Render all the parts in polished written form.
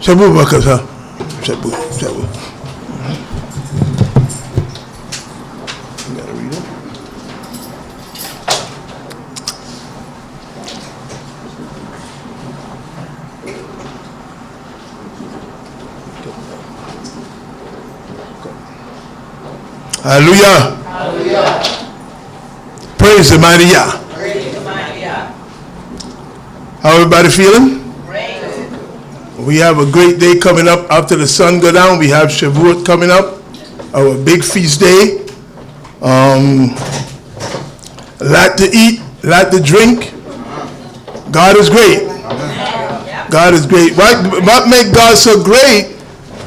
Shabu Bakas, huh? Shabu. You gotta read it. Hallelujah. Hallelujah. Praise the mighty Yah. Praise the mighty Yah. How everybody feeling? Great. We have a great day coming up after the sun go down. We have Shavuot coming up, our big feast day. A lot to eat, a lot to drink. God is great. God is great. What made God so great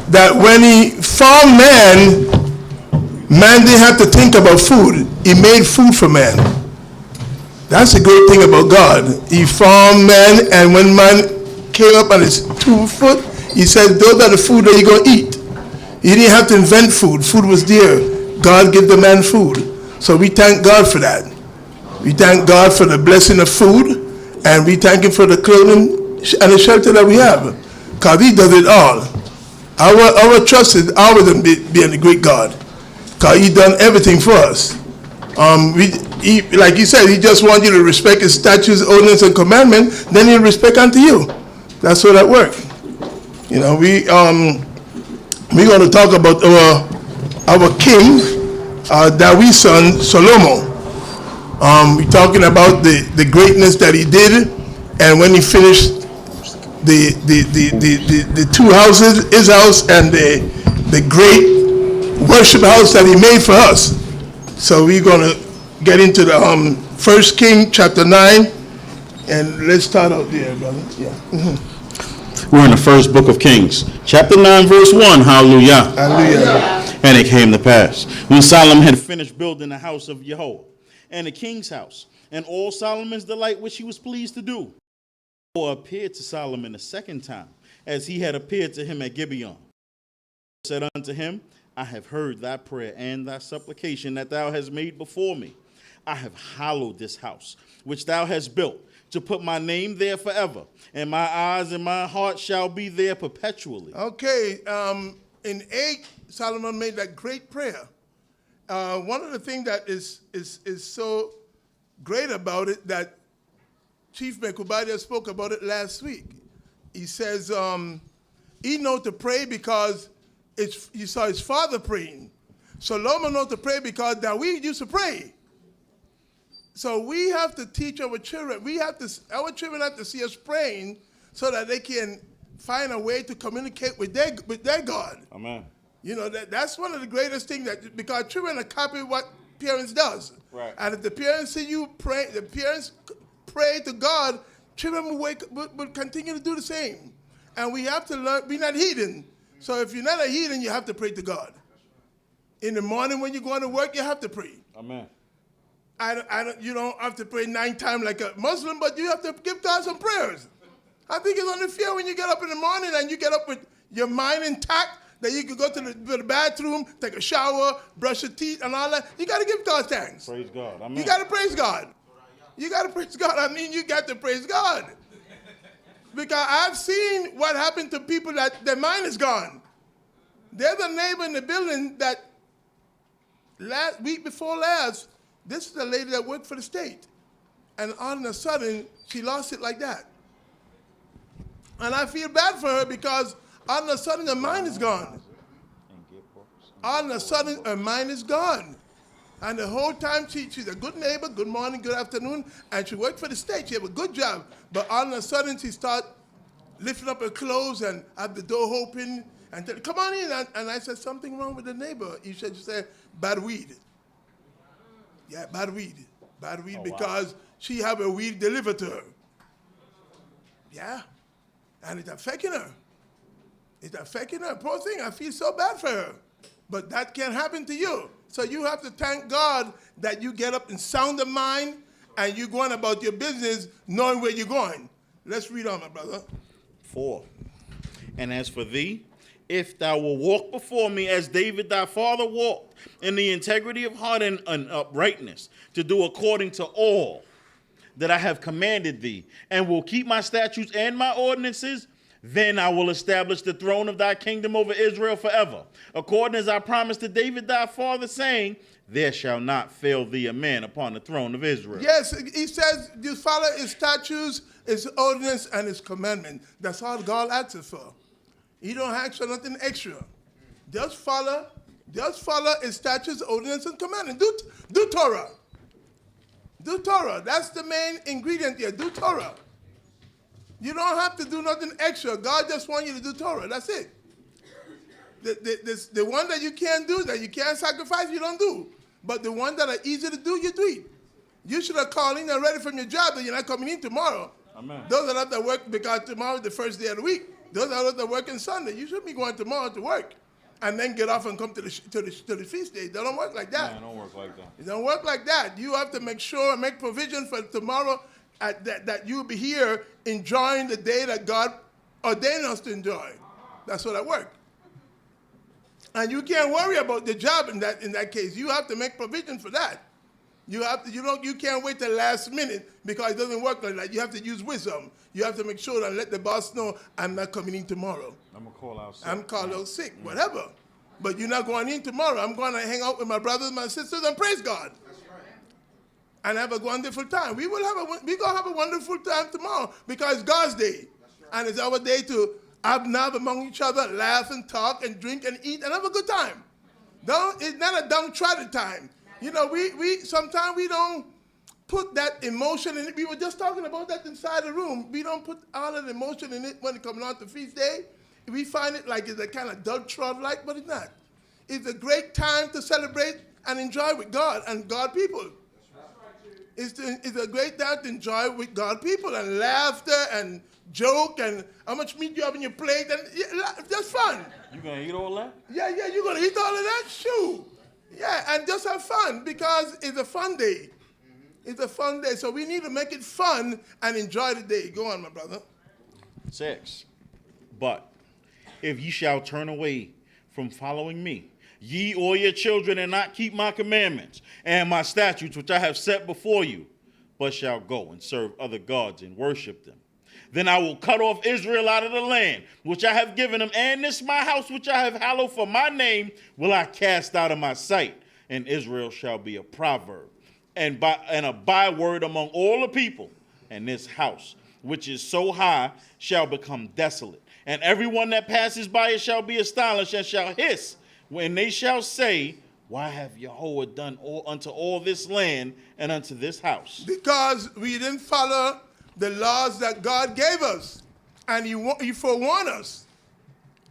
that when he found man didn't have to think about food. He made food for man. That's the great thing about God. He formed man, and when man came up on his 2 foot, he said, those are the food that you're going to eat. He didn't have to invent food. Food was there. God gave the man food. So we thank God for that. We thank God for the blessing of food, and we thank him for the clothing and the shelter that we have. Because he does it all. Our trust is always in being the great God. Because he done everything for us. Like he said, he just wants you to respect his statutes, ordinances, and commandments, then he'll respect unto you. That's how that works. You know, we're going to talk about our king, David's son, Shalom. We're talking about the greatness that he did, and when he finished the 2 houses, his house and the great worship house that he made for us. So we're going to get into the 1 King chapter 9, and let's start out there, brother. Yeah. Mm-hmm. We're in the first book of Kings, chapter 9, verse 1. Hallelujah. Hallelujah. And it came to pass, when Solomon had finished building the house of Yahweh, and the king's house, and all Solomon's delight which he was pleased to do, the Lord appeared to Solomon a second time, as he had appeared to him at Gibeon. He said unto him, I have heard thy prayer and thy supplication that thou hast made before me. I have hallowed this house, which thou hast built, to put my name there forever, and my eyes and my heart shall be there perpetually. Okay, in 8, Solomon made that great prayer. One of the things that is so great about it, that Chief Mekubadia spoke about it last week. He says, he knows to pray because you saw his father praying. Solomon knows to pray because David used to pray. So we have to teach our children. Our children have to see us praying so that they can find a way to communicate with their God. Amen. You know, that's one of the greatest things, because children are copying what parents does. Right. And if the parents see you pray, the parents pray to God, children will continue to do the same. And we have to learn, be not heathen. So if you're not a heathen, you have to pray to God. In the morning when you're going to work, you have to pray. Amen. You don't have to pray 9 times like a Muslim, but you have to give God some prayers. I think it's only fair when you get up in the morning and you get up with your mind intact, that you can go to the bathroom, take a shower, brush your teeth and all that. You got to give God thanks. Praise God. Amen. You got to praise God. You got to praise God. I mean, you got to praise God. Because I've seen what happened to people that their mind is gone. There's a neighbor in the building that week before last, this is a lady that worked for the state. And all of a sudden, she lost it like that. And I feel bad for her because all of a sudden her mind is gone. All of a sudden her mind is gone. And the whole time she's a good neighbor, good morning, good afternoon, and she worked for the state. She had a good job. But all of a sudden she started lifting up her clothes and have the door open and said, come on in. And I said, something wrong with the neighbor. You said, bad weed. Yeah, bad weed. Bad weed because she have a weed delivered to her. Yeah. And it's affecting her. It's affecting her. Poor thing, I feel so bad for her. But that can happen to you. So you have to thank God that you get up in sound of mind and you're going about your business knowing where you're going. Let's read on, my brother. 4. And as for thee, if thou wilt walk before me as David thy father walked, in the integrity of heart and uprightness, to do according to all that I have commanded thee, and will keep my statutes and my ordinances, then I will establish the throne of thy kingdom over Israel forever, according as I promised to David thy father, saying, there shall not fail thee a man upon the throne of Israel. Yes, he says you follow his statutes, his ordinance, and his commandment. That's all God asks for. He don't ask for nothing extra. Just follow his statutes, ordinance, and commandment. Do Torah. Do Torah. That's the main ingredient here. Do Torah. You don't have to do nothing extra. God just wants you to do Torah. That's it. The one that you can't do, that you can't sacrifice, you don't do. But the one that are easy to do, you do it. You should have called in and ready from your job that you're not coming in tomorrow. Amen. Those that have to work, because tomorrow is the first day of the week. Those that have to work on Sunday, you should be going tomorrow to work and then get off and come to the feast day. They don't work like that. Yeah, it don't work like that. It don't work like that. You have to make sure and make provision for tomorrow that you'll be here enjoying the day that God ordained us to enjoy. That's what I work. And you can't worry about the job in that case. You have to make provision for that. You can't wait till the last minute because it doesn't work like that. You have to use wisdom. You have to make sure and let the boss know I'm not coming in tomorrow. I'm gonna call out sick. I'm called out sick, whatever. But you're not going in tomorrow. I'm going to hang out with my brothers, my sisters, and praise God. That's right. And have a wonderful time. We're gonna have a wonderful time tomorrow because it's God's day. Right. And it's our day to hobnob among each other, laugh and talk and drink and eat and have a good time. It's not a downtrodden time. You know, we sometimes we don't put that emotion in it. We were just talking about that inside the room. We don't put all of the emotion in it when it comes on to feast day. We find it like it's a kind of downtrodden-like, but it's not. It's a great time to celebrate and enjoy with God and God people. It's a great time to enjoy with God people and laughter and joke and how much meat you have in your plate and just fun. You gonna eat all that? Yeah, you're gonna eat all of that? Shoot. Yeah, and just have fun because it's a fun day. It's a fun day, so we need to make it fun and enjoy the day. Go on, my brother. 6. But if ye shall turn away from following me, ye or your children, and not keep my commandments and my statutes which I have set before you, but shall go and serve other gods and worship them, then I will cut off Israel out of the land which I have given them, and this my house which I have hallowed for my name will I cast out of my sight, and Israel shall be a proverb and a byword among all the people, and this house which is so high shall become desolate, and everyone that passes by it shall be astonished and shall hiss when they shall say, why have Yahweh done unto all this land and unto this house? Because we didn't follow the laws that God gave us, and he forewarned us.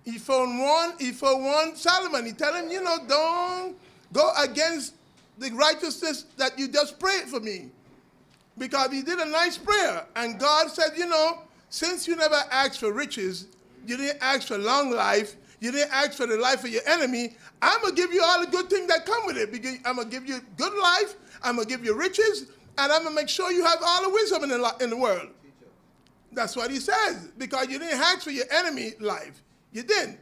He forewarned Solomon. He told him, don't go against the righteousness that you just prayed for me. Because he did a nice prayer, and God said, since you never asked for riches, you didn't ask for long life, you didn't ask for the life of your enemy, I'm going to give you all the good things that come with it. Because I'm going to give you good life, I'm going to give you riches, and I'm going to make sure you have all the wisdom in the world. That's what he says. Because you didn't ask for your enemy life. You didn't.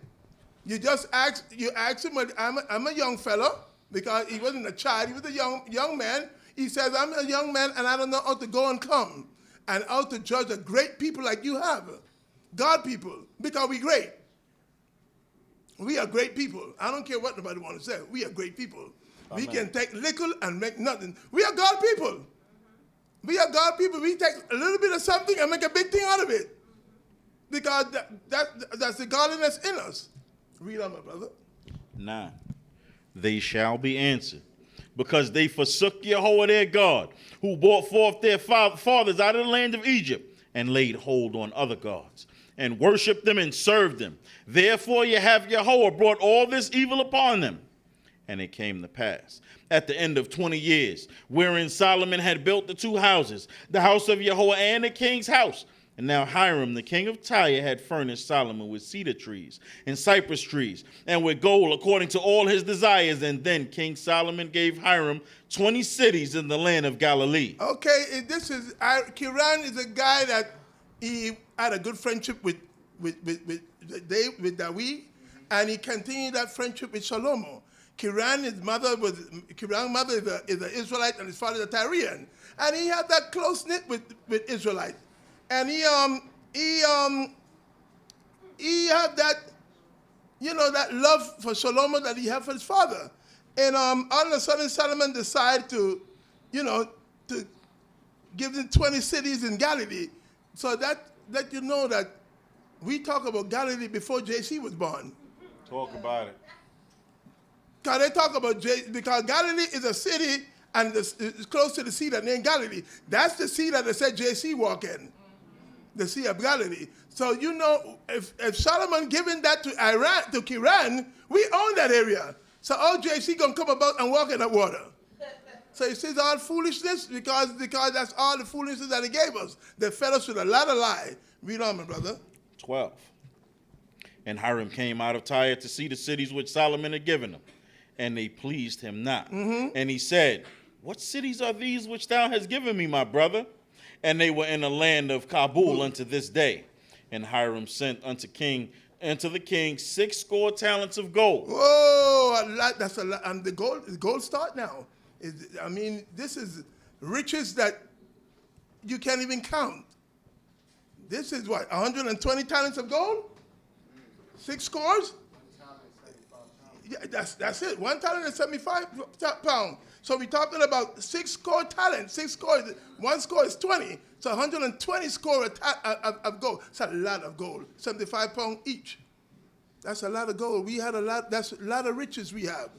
You just asked him, I'm a young fellow, because he wasn't a child, he was a young man. He says, I'm a young man, and I don't know how to go and come, and how to judge a great people like you have. God people, because we're great. We are great people. I don't care what nobody wants to say. We are great people. Amen. We can take little and make nothing. We are God people. We are God people. We take a little bit of something and make a big thing out of it. Because that's the godliness in us. Read on, my brother. 9. They shall be answered, because they forsook Yahweh their God, who brought forth their fathers out of the land of Egypt, and laid hold on other gods, and worshipped them and served them. Therefore Yahweh brought all this evil upon them. And it came to pass, at the end of 20 years, wherein Solomon had built the 2 houses, the house of Yahweh and the king's house. And now Hiram, the king of Tyre, had furnished Solomon with cedar trees and cypress trees, and with gold according to all his desires. And then King Solomon gave Hiram 20 cities in the land of Galilee. Okay, Kiran is a guy that he had a good friendship with David, and he continued that friendship with Shalom. Kiran's mother is an Israelite, and his father is a Tyrian, and he had that close knit with Israelites, and he had that, that love for Shalom that he had for his father, and all of a sudden Solomon decided to give them 20 cities in Galilee, so that you know that we talk about Galilee before JC was born. Talk about it. Because they talk about because Galilee is a city and it's close to the sea that named Galilee. That's the sea that they said JC walk in, the Sea of Galilee. So if Solomon given that to Kiran, we own that area. So all JC gonna come about and walk in that water. So he says all foolishness because that's all the foolishness that he gave us. They fed us with a lot of lie. Read on, my brother. 12. And Hiram came out of Tyre to see the cities which Solomon had given him, and they pleased him not. And he said, what cities are these which thou hast given me, my brother? And they were in the land of Kabul unto this day. And Hiram sent unto the king 60 talents of gold. Whoa, a lot, that's a lot. And the gold start now. This is riches that you can't even count. This is what, 120 talents of gold? 6 scores? Yeah, that's it. 1 talent is 75 pounds. So we're talking about 6 score talents. 6 scores. 1 score is 20. So 120 score of gold. It's a lot of gold. 75 pounds each. That's a lot of gold. We had a lot. That's a lot of riches we have.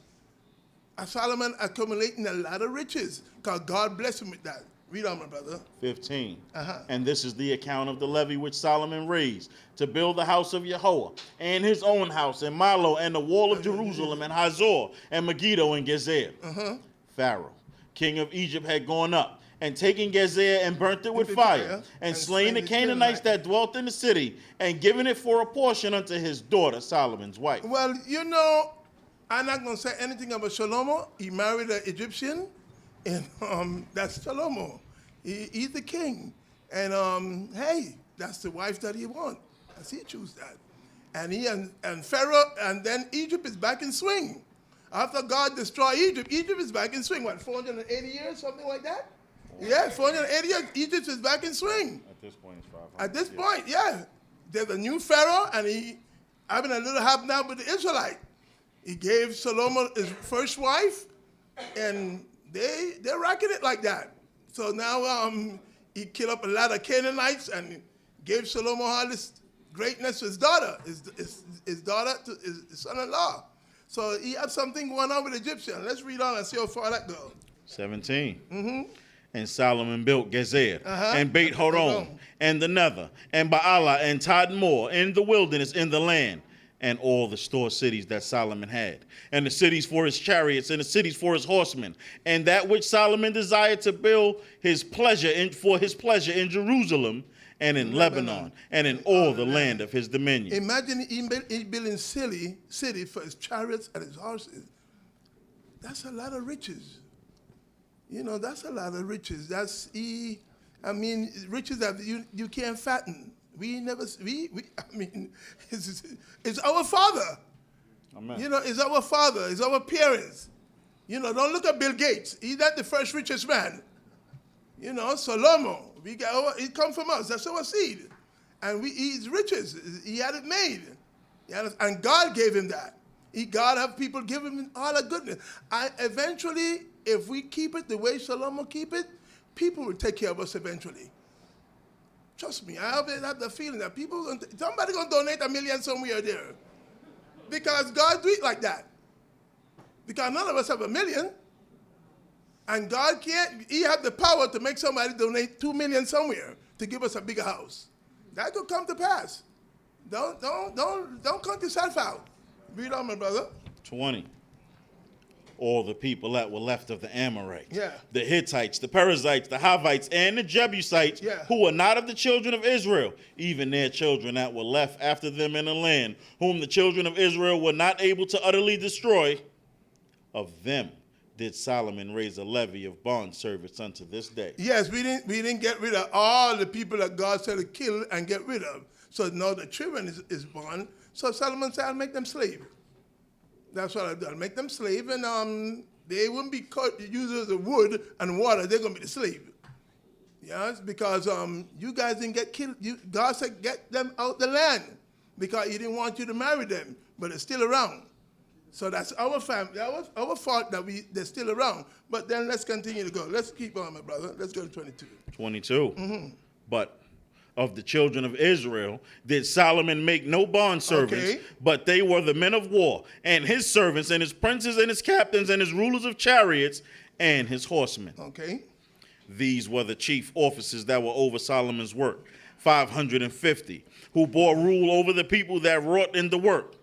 Solomon accumulating a lot of riches because God blessed him with that. Read on, my brother. 15. And this is the account of the levy which Solomon raised to build the house of Yahweh, and his own house, and Milo, and the wall of Jerusalem, and Hazor, and Megiddo, and Gezer. Pharaoh, king of Egypt, had gone up, and taken Gezer, and burnt it with fire, and slain the Canaanites that dwelt in the city, and given it for a portion unto his daughter, Solomon's wife. Well, I'm not going to say anything about Shalomo. He married an Egyptian, and that's Shalomo. He's the king. And, hey, that's the wife that he wants. As he choose that. And he and Pharaoh, and then Egypt is back in swing. After God destroyed Egypt, Egypt is back in swing. What, 480 years, something like that? Yeah, 480 years, Egypt is back in swing. At this point, it's 500. At this point, yeah. There's a new Pharaoh, and he having a little help now with the Israelite. He gave Solomon his first wife, and they're rocking it like that. So now he killed up a lot of Canaanites and gave Solomon all this greatness to his daughter, his daughter to his son-in-law. So he had something going on with Egyptian. Let's read on and see how far that goes. 17. And Solomon built Gezer, and Beit Horon, and the Nether, and Baalah, and Tadmor, in the wilderness, in the land, and all the store cities that Solomon had, and the cities for his chariots, and the cities for his horsemen, and that which Solomon desired to build for his pleasure in Jerusalem, and in Lebanon, and in all the land of his dominion. Imagine he building city for his chariots and his horses. That's a lot of riches. That's a lot of riches. Riches that you can't fathom. It's our father. Amen. It's our father. It's our parents. Don't look at Bill Gates. He's not the first richest man. Solomon. He come from us. That's our seed. And he's riches. He had it made. And God gave him that. God have people give him all the goodness. Eventually, if we keep it the way Solomon keep it, people will take care of us eventually. Trust me, I have the feeling that somebody going to donate $1 million somewhere there. Because God do it like that. Because none of us have $1 million. And God he have the power to make somebody donate $2 million somewhere to give us a bigger house. That could come to pass. Don't count yourself out. Read on, my brother. 20. All the people that were left of the Amorites, yeah, the Hittites, the Perizzites, the Havites, and the Jebusites, yeah, who were not of the children of Israel, even their children that were left after them in the land, whom the children of Israel were not able to utterly destroy, of them did Solomon raise a levy of bondservants unto this day. Yes, we didn't get rid of all the people that God said to kill and get rid of. So now the children is born. So Solomon said, I'll make them slave. That's what I've done. Make them slave, and they wouldn't be users of wood and water. They're going to be the slave. Yes, because you guys didn't get killed. God said get them out the land because he didn't want you to marry them, but they're still around. So that's our family. That was our fault that they're still around. But then let's continue to go. Let's keep on, my brother. Let's go to 22. 22. Mm-hmm. But of the children of Israel did Solomon make no bondservants, but they were the men of war, and his servants, and his princes, and his captains, and his rulers of chariots, and his horsemen. Okay. These were the chief officers that were over Solomon's work, 550, who bore rule over the people that wrought in the work.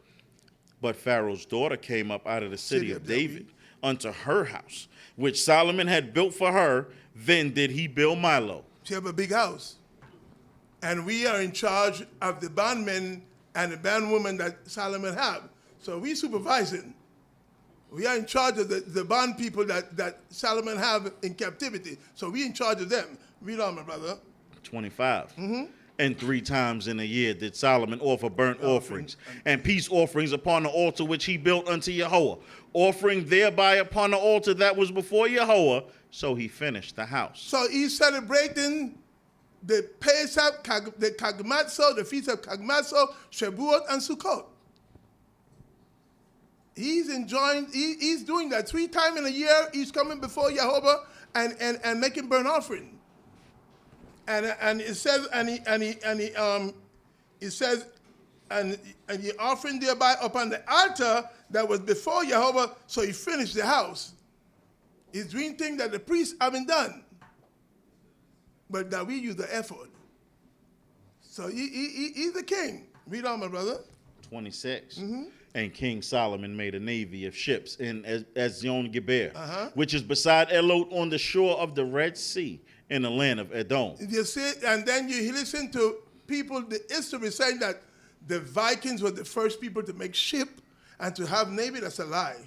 But Pharaoh's daughter came up out of the city of David unto her house, which Solomon had built for her. Then did he build Milo. She have a big house. And we are in charge of the bondmen and the bondwomen that Solomon have. So we supervising. We are in charge of the bond people that Solomon have in captivity. So we in charge of them. Read on, my brother. 25. Mm-hmm. And 3 times in a year did Solomon offer burnt offerings and peace offerings upon the altar which he built unto Yahweh, offering thereby upon the altar that was before Yahweh. So he finished the house. So he's celebrating the Pesach, the CHOKMAH, the feast of CHOKMAH, Shavuot, and Sukkot. He's enjoying. He's doing that 3 times in a year. He's coming before Yahweh and making burnt offering. And it says and he offering thereby upon the altar that was before Yahweh. So he finished the house. He's doing things that the priests haven't done, but that we use the effort. So he's the king. Read on, my brother. 26. Mm-hmm. And King Solomon made a navy of ships in Ezion-Geber, which is beside Elot on the shore of the Red Sea in the land of Edom. You see, and then you listen to people, the history saying that the Vikings were the first people to make ship and to have navy. That's a lie.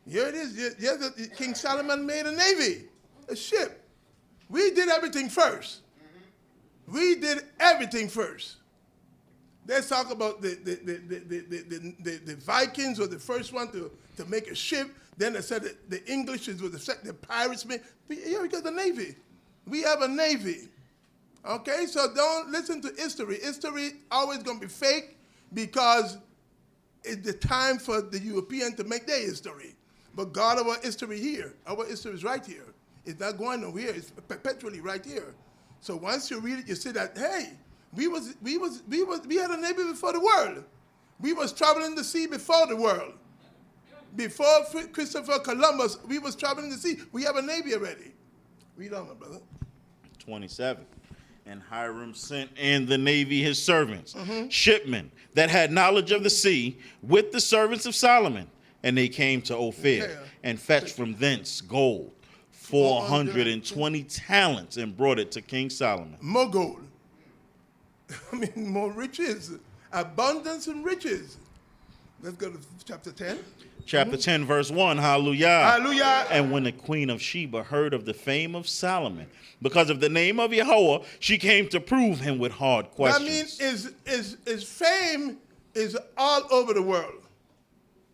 Here it is. Yes, King Solomon made a navy, a ship. We did everything first. We did everything first. Let's talk about the Vikings were the first one to make a ship. Then they said that the English were the pirates. Here we got the Navy. We have a Navy. Okay, so don't listen to history. History always going to be fake because it's the time for the European to make their history. But God, our history here, our history is right here. It's not going nowhere. It's perpetually right here. So once you read it, you see that, hey, we had a navy before the world. We was traveling the sea before the world. Before Christopher Columbus, we was traveling the sea. We have a navy already. Read on, my brother. 27. And Hiram sent in the navy his servants, shipmen that had knowledge of the sea, with the servants of Solomon. And they came to Ophir and fetched from thence gold, 420 talents, and brought it to King Solomon. More gold. I mean, more riches. Abundance and riches. Let's go to chapter 10. Chapter 10, verse 1, hallelujah. Hallelujah. And when the queen of Sheba heard of the fame of Solomon, because of the name of Yahweh, she came to prove him with hard questions. That means his fame is all over the world.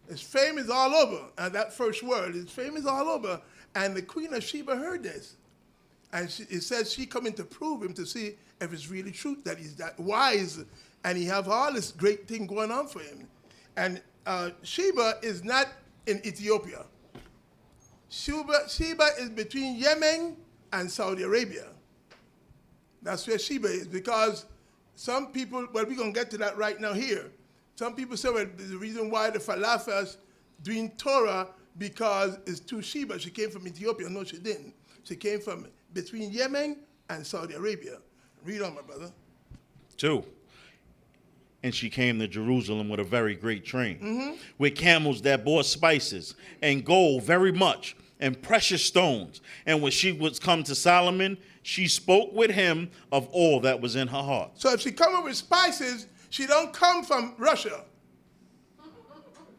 His fame is all over. And that first word, his fame is all over. And the queen of Sheba heard this. And it says she coming to prove him to see if it's really true that he's that wise and he have all this great thing going on for him. And Sheba is not in Ethiopia. Sheba is between Yemen and Saudi Arabia. That's where Sheba is, because some people, well, we're going to get to that right now here. Some people say, well, the reason why the falafels doing Torah because it's to Sheba. She came from Ethiopia. No, she didn't. She came from between Yemen and Saudi Arabia. Read on, my brother. 2. And she came to Jerusalem with a very great train, with camels that bore spices, and gold very much, and precious stones. And when she was come to Solomon, she spoke with him of all that was in her heart. So if she come with spices, she don't come from Russia.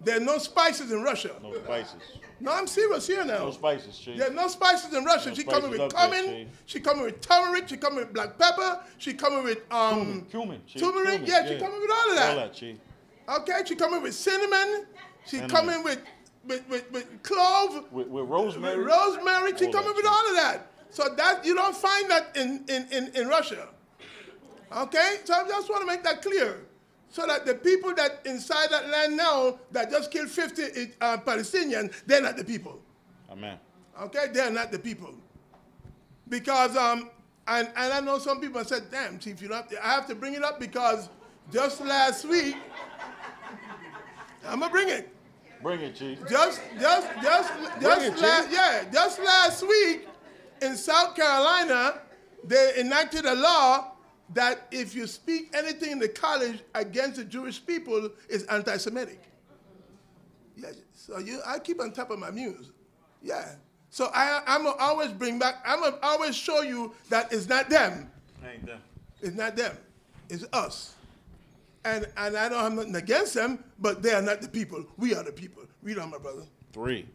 There are no spices in Russia. No spices. No, I'm serious here now. No spices, Chief. There are no spices in Russia. No she coming with spices cumin. She coming with turmeric. She coming with black pepper. She coming with cumin. Turmeric. Yeah, she coming with all of that. All that, Chief. Okay, she coming with cinnamon. She coming with clove. With rosemary. With rosemary. She coming with shit. all of that. So that you don't find that in Russia. Okay? So I just want to make that clear. So that the people that inside that land now that just killed 50 Palestinians, they're not the people. Amen. Okay? They're not the people. Because, and I know some people have said, damn, Chief, you know, I have to bring it up because just last week, I'm going to bring it. Bring it, Chief. Just last week in South Carolina, they enacted a law that if you speak anything in the college against the Jewish people, it's anti-Semitic. Yeah, so I keep on top of my news. Yeah. So I'm going to always bring back, I'm going to always show you that it's not them. Ain't them. It's not them. It's us. And I don't have nothing against them, but they are not the people. We are the people. Read on, my brother. 3.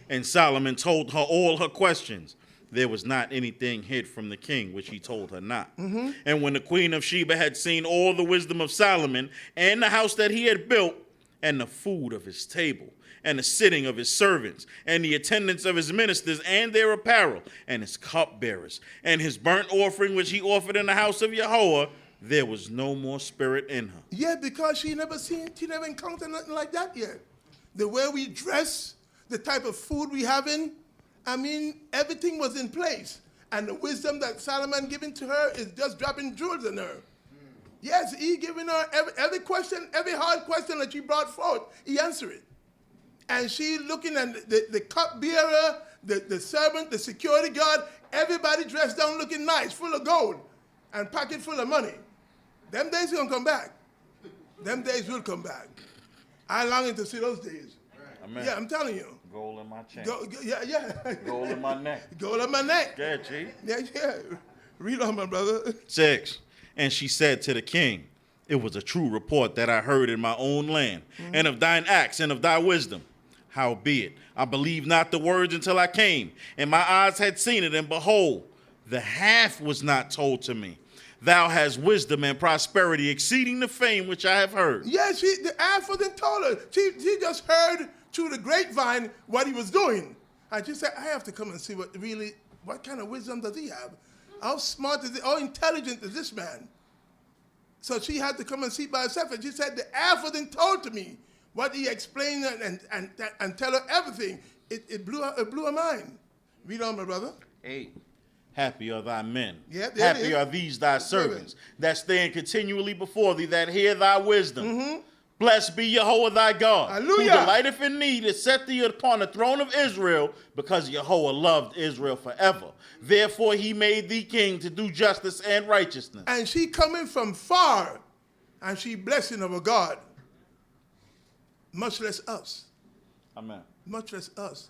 And Solomon told her all her questions. There was not anything hid from the king, which he told her not. And when the queen of Sheba had seen all the wisdom of Solomon, and the house that he had built, and the food of his table, and the sitting of his servants, and the attendance of his ministers, and their apparel, and his cupbearers, and his burnt offering which he offered in the house of Yahweh, there was no more spirit in her. Yeah, because she never encountered nothing like that yet. The way we dress, the type of food we having, I mean, everything was in place. And the wisdom that Solomon given to her is just dropping jewels in her. Yes, he giving her every question, every hard question that she brought forth, he answered it. And she looking at the cupbearer, the servant, the security guard, everybody dressed down looking nice, full of gold, and pocket full of money. Them days gonna come back. Them days will come back. I'm longing to see those days. Amen. Yeah, I'm telling you. Gold in my chain. Yeah. Gold in my neck. Gold in my neck. Yeah, Chief. Yeah. Read on, my brother. 6. And she said to the king, it was a true report that I heard in my own land, and of thine acts and of thy wisdom. Howbeit, I believed not the words until I came, and my eyes had seen it, and behold, the half was not told to me. Thou hast wisdom and prosperity exceeding the fame which I have heard. Yeah, the half wasn't told her. She just heard through the grapevine what he was doing. And she said, I have to come and see what kind of wisdom does he have? How smart is he? How intelligent is this man? So she had to come and see by herself. And she said, the half wasn't told to me. What he explained and tell her everything. It blew her mind. Read on, my brother. 8. Happy are thy men. Yeah, there happy it is. are these thy servants that stand continually before thee, that hear thy wisdom. Blessed be Yahweh thy God, Hallelujah. who delighteth in thee to set thee upon the throne of Israel, because Yahweh loved Israel forever. Therefore he made thee king to do justice and righteousness. And she coming from far, and she blessing our God. Much less us. Amen. Much less us.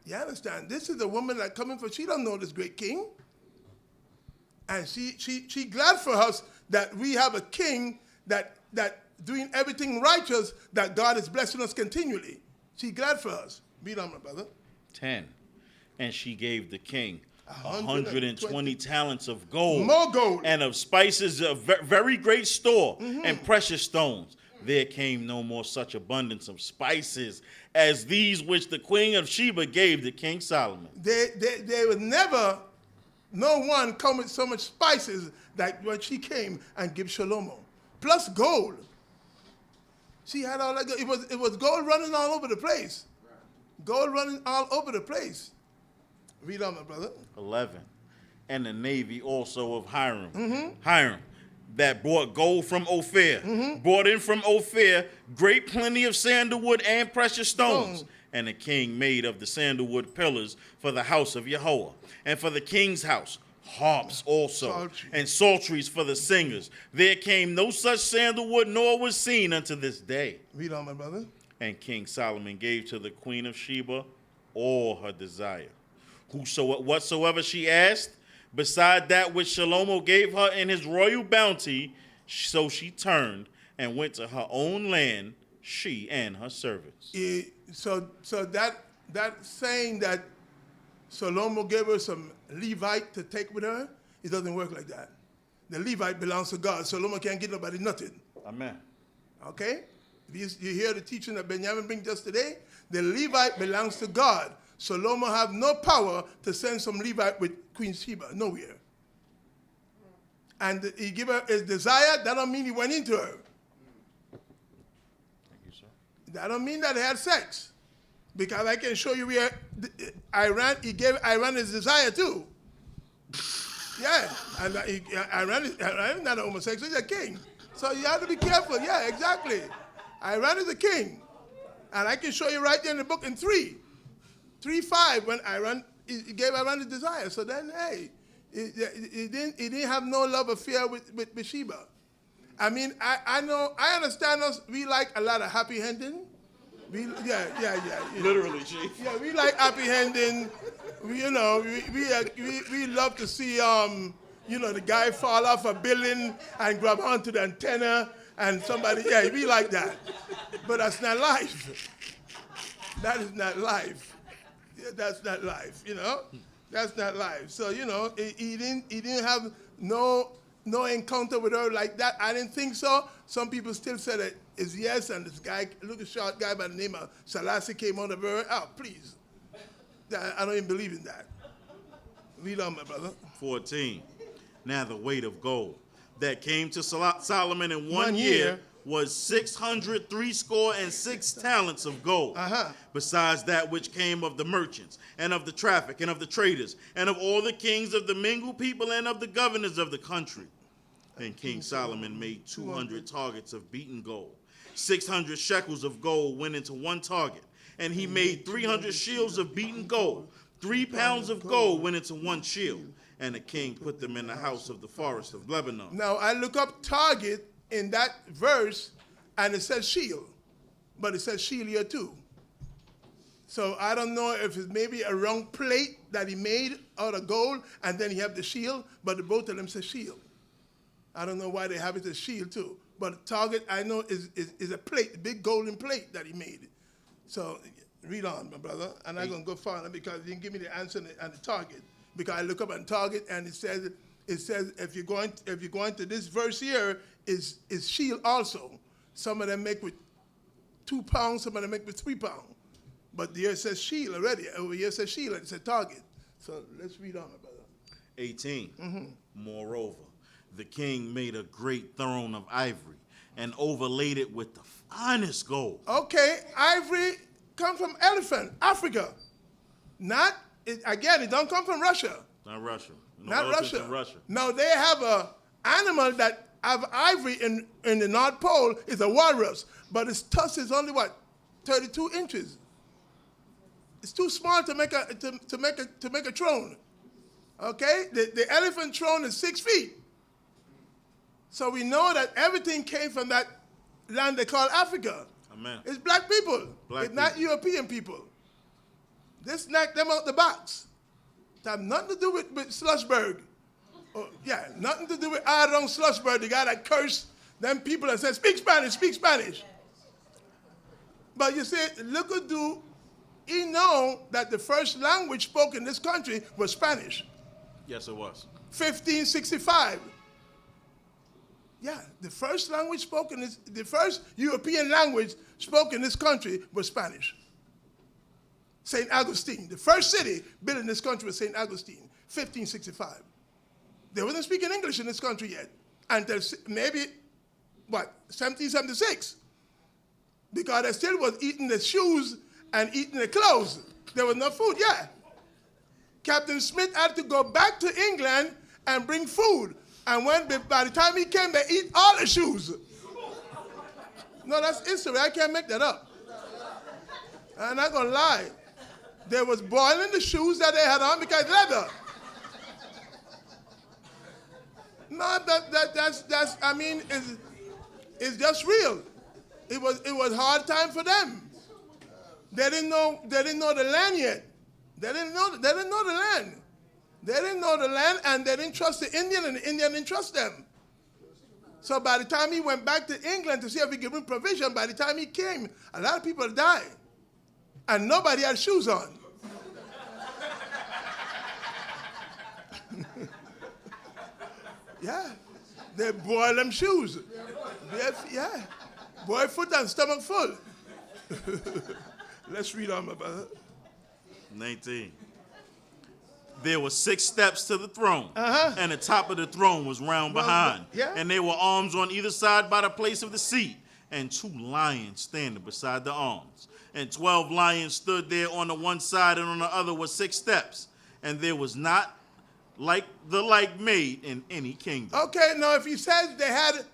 You understand? This is a woman that coming for, she don't know this great king. And she glad for us that we have a king that doing everything righteous, that God is blessing us continually. She glad for us. Read on, my brother. 10. And she gave the king 120 talents of gold. More gold. And of spices of very great store and precious stones. There came no more such abundance of spices as these which the queen of Sheba gave to King Solomon. There was never no one come with so much spices like when she came and give Shalom. Plus gold. She had all that gold. It was gold running all over the place. Gold running all over the place. Read on, my brother. 11. And the navy also of Hiram. Hiram, that brought gold from Ophir, brought in from Ophir great plenty of sandalwood and precious stones. And the king made of the sandalwood pillars for the house of Yahweh, and for the king's house harps also, and psalteries for the singers. There came no such sandalwood, nor was seen unto this day. Read on, my brother. And King Solomon gave to the queen of Sheba all her desire, whatsoever she asked, beside that which Shalom gave her in his royal bounty. So she turned and went to her own land, she and her servants. So that saying that Shalom gave her some Levite to take with her, it doesn't work like that. The Levite belongs to God. Shalom can't give nobody nothing. Amen. Okay? You hear the teaching that Benjamin brings just today? The Levite belongs to God. Solomon have no power to send some Levite with Queen Sheba, nowhere. And he gave her his desire, that don't mean he went into her. Thank you, sir. That don't mean that they had sex. Because I can show you where he gave Iran his desire too. Yeah, and Iran is not a homosexual, he's a king. So you have to be careful. Yeah, exactly. Iran is a king. And I can show you right there in the book in 3:5 when he gave Iran his desire. So then, hey, he didn't have no love affair with Sheba. I mean, I understand us, we like a lot of happy ending. Yeah. Literally, Chief. Yeah, we like happy ending. We love to see the guy fall off a building and grab onto the antenna and somebody. Yeah, we like that. But that's not life. That is not life. Yeah, that's not life. That's not life. So he didn't have no encounter with her like that. I didn't think so. Some people still say that it's yes, and this guy, look, a short guy by the name of Selassie came out of her. Oh, please. I don't even believe in that. Read on, my brother. 14. Now the weight of gold that came to Solomon in 1 year was 636 talents of gold. Besides that which came of the merchants, and of the traffic, and of the traders, and of all the kings of the mingled people, and of the governors of the country. And King Solomon made 200 targets of beaten gold. 600 shekels of gold went into one target. And he made 300 shields of beaten gold. 3 pounds of gold went into one shield. And the king put them in the house of the forest of Lebanon. Now, I look up target in that verse, and it says shield. But it says shield here too. So I don't know if it's maybe a wrong plate that he made out of gold, and then he have the shield, but both of them say shield. I don't know why they have it as shield too. But target, I know, is a plate, a big golden plate that he made. So read on, my brother. And I'm going to go further because you didn't give me the answer on the target. Because I look up on target and it says if you're going to this verse here is shield also. Some of them make with 2 pounds, some of them make with 3 pounds. But here it says shield already. Over here it says shield and it says target. So let's read on, my brother. 18. Moreover, the king made a great throne of ivory and overlaid it with the finest gold. Okay, ivory comes from elephant, Africa. It don't come from Russia. Not Russia. No, not Russia. In Russia. No, they have a animal that have ivory in the North Pole is a walrus, but its tusk is only 32 inches. It's too small to make a throne. Okay, the elephant throne is 6 feet. So we know that everything came from that land they call Africa. Amen. It's black people. It's not European people. This knocked them out the box. It have nothing to do with Schlossberg. Nothing to do with Aaron Schlossberg, the guy that cursed them people and said, speak Spanish, speak Spanish. But you see, look at he know that the first language spoken in this country was Spanish. Yes, it was. 1565. Yeah, the first language spoken the first European language spoken in this country was Spanish. St. Augustine, the first city built in this country was St. Augustine, 1565. They wasn't speaking English in this country yet until maybe, 1776. Because they still was eating the shoes and eating the clothes. There was no food, yeah. Captain Smith had to go back to England and bring food. And by the time he came, they eat all the shoes. No, that's history. I can't make that up. I'm not going to lie. They was boiling the shoes that they had on because leather. No, that's I mean, it's just real. It was hard time for them. They didn't know the land yet. They didn't know the land. They didn't know the land, and they didn't trust the Indian, and the Indian didn't trust them. So by the time he went back to England to see if he could bring provision, by the time he came, a lot of people died. And nobody had shoes on. Yeah. They boil them shoes. Yeah. Boy foot and stomach full. Let's read on, my brother. 19. There were 6 steps to the throne, and the top of the throne was round behind. Yeah. And there were arms on either side by the place of the seat, and 2 lions standing beside the arms. And 12 lions stood there on the one side, and on the other were 6 steps. And there was not like made in any kingdom. Okay, now if he says they had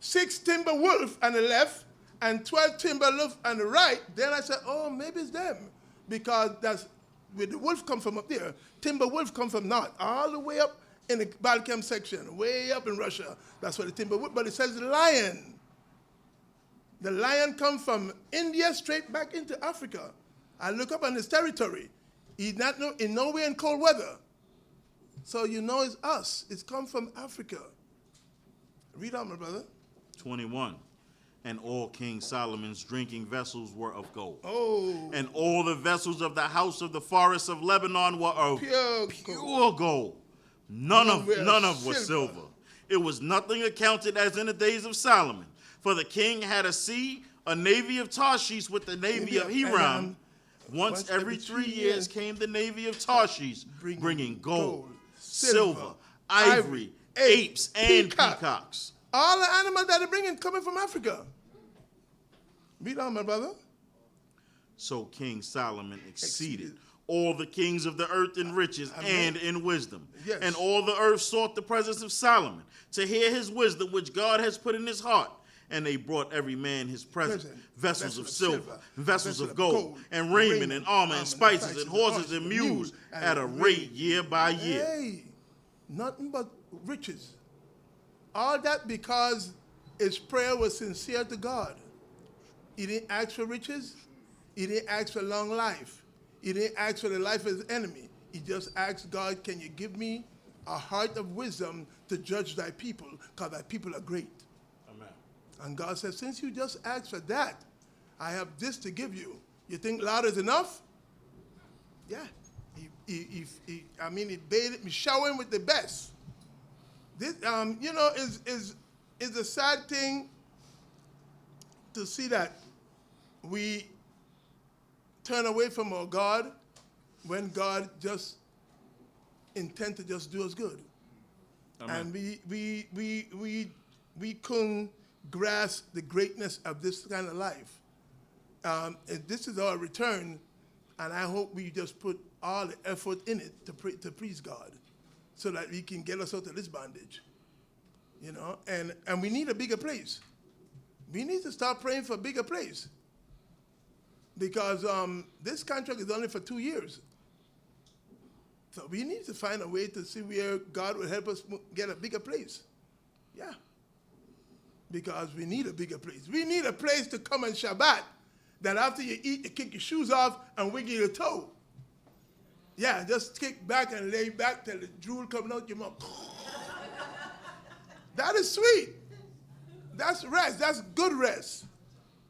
6 timber wolf on the left and 12 timber wolf on the right, then I said, oh, maybe it's them. Because that's where the wolf come from up there. Timber wolf come from north, all the way up in the Balkan section, way up in Russia. That's where the timber wolf, but it says the lion. The lion come from India straight back into Africa. I look up on his territory. He's not in nowhere in cold weather. So you know it's us. It's come from Africa. Read on, my brother. 21. And all King Solomon's drinking vessels were of gold. Oh. And all the vessels of the house of the forest of Lebanon were of pure gold. None of was silver. It was nothing accounted as in the days of Solomon. For the king had a navy of Tarshish with the navy of Hiram. Once every 3 years came the navy of Tarshish, bringing gold, silver, ivory, apes, and peacocks. All the animals that they're bringing coming from Africa. Read on, my brother. So King Solomon exceeded all the kings of the earth in riches and in wisdom. Yes. And all the earth sought the presence of Solomon to hear his wisdom, which God has put in his heart. And they brought every man his present, vessels of silver, vessels of gold, and raiment, and armor, and spices, and horses, and mules, at a rate year by year. Hey, nothing but riches. All that because his prayer was sincere to God. He didn't ask for riches. He didn't ask for long life. He didn't ask for the life of his enemy. He just asked God, can you give me a heart of wisdom to judge thy people, because thy people are great. Amen. And God said, since you just asked for that, I have this to give you. You think loud is enough? Yeah. He bathed me, shower him with the best. This, is a sad thing to see that we turn away from our God when God just intend to just do us good. Amen. And we couldn't grasp the greatness of this kind of life. And this is our return, and I hope we just put all the effort in it to please God, so that He can get us out of this bondage. You know, and we need a bigger place. We need to start praying for a bigger place, because this contract is only for 2 years. So we need to find a way to see where God will help us get a bigger place. Yeah. Because we need a bigger place. We need a place to come on Shabbat, that after you eat, you kick your shoes off and wiggle your toe. Yeah, just kick back and lay back till the drool coming out your mouth. That is sweet. That's rest. That's good rest.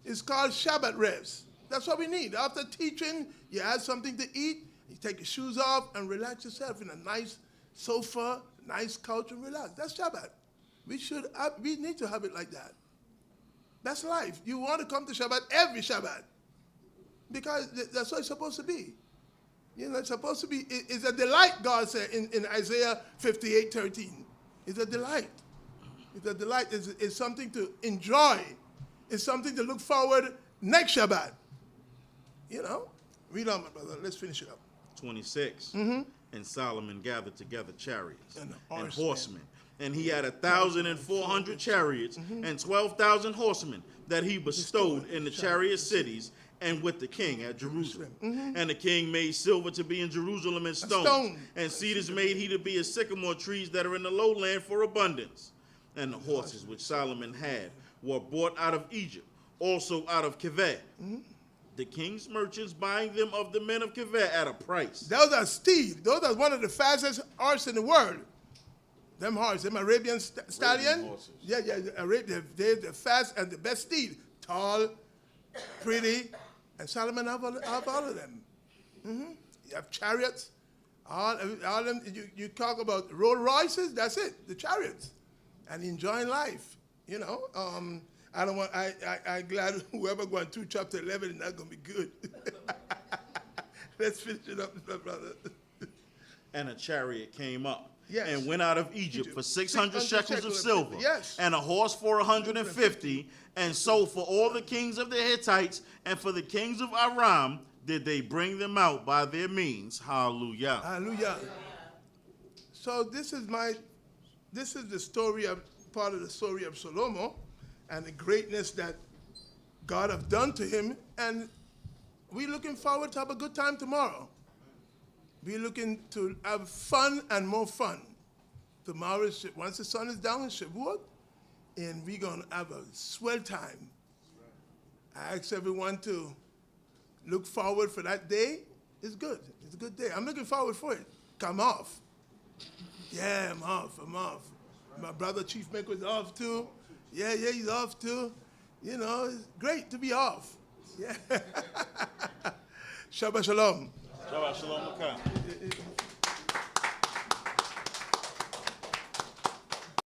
It's called Shabbat rest. That's what we need. After teaching, you have something to eat, you take your shoes off and relax yourself in a nice sofa, nice couch, and relax. That's Shabbat. We need to have it like that. That's life. You want to come to Shabbat every Shabbat, because that's what it's supposed to be. You know, it's supposed to be, it's a delight, God said in Isaiah 58:13. It's a delight. It's a delight. It's something to enjoy. It's something to look forward next Shabbat. You know? Read on, my brother. Let's finish it up. 26. Mm-hmm. And Solomon gathered together chariots and horsemen. And he had 1,400 chariots and 12,000 horsemen that he bestowed in the chariot cities and with the king at Jerusalem. Mm-hmm. And the king made silver to be in Jerusalem and stone. And cedars made he to be as sycamore trees that are in the lowland for abundance. And the horses which Solomon had were bought out of Egypt, also out of Kohath. Mm-hmm. The king's merchants buying them of the men of Kohath at a price. Those are steed. Those are one of the fastest horses in the world. Them horses, them Arabian stallion. Yeah, they're the fast and the best steed. Tall, pretty, and Solomon have all of them. Mm-hmm. You have chariots. All of them. You talk about Rolls Royces. That's it. The chariots, and enjoying life. You know. I don't want. I'm glad whoever going through chapter 11 is not going to be good. Let's finish it up, my brother. And a chariot came up. Yes. And went out of Egypt for 600 shekels of silver, yes. and a horse for 150, and so for all the kings of the Hittites and for the kings of Aram did they bring them out by their means. Hallelujah. Hallelujah. So this is the story of part of the story of Shalom and the greatness that God have done to him, and we're looking forward to have a good time tomorrow. We're looking to have fun and more fun. Tomorrow, once the sun is down in Shavuot, and we're going to have a swell time. I ask everyone to look forward for that day. It's good. It's a good day. I'm looking forward for it. I'm off. Yeah, I'm off. My brother Chief Maker is off too. Yeah, he's off too. You know, it's great to be off. Yeah. Shabbat Shalom. Shabbat Shalom.